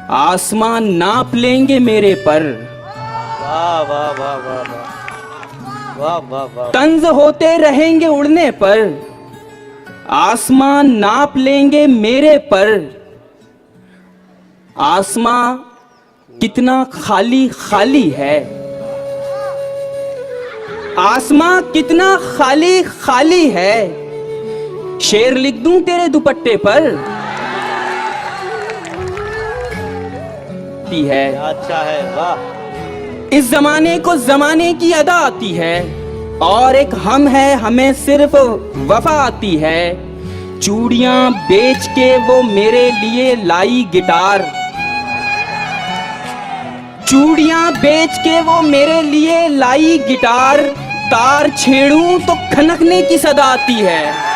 आसमान नाप लेंगे मेरे पर। वाह वाह वाह वाह वाह वाह वाह वाह। तंज होते रहेंगे उड़ने पर, आसमान नाप लेंगे मेरे पर। आसमां कितना खाली खाली है, आसमां कितना खाली खाली है। शेर लिख दूं तेरे दुपट्टे पर है। अच्छा है, वाह। इस जमाने को जमाने की अदा आती है, और एक हम है हमें सिर्फ वफा आती है। चूड़ियां बेच के वो मेरे लिए लाई गिटार, चूड़ियां बेच के वो मेरे लिए लाई गिटार। तार छेड़ूं तो खनकने की सदा आती है।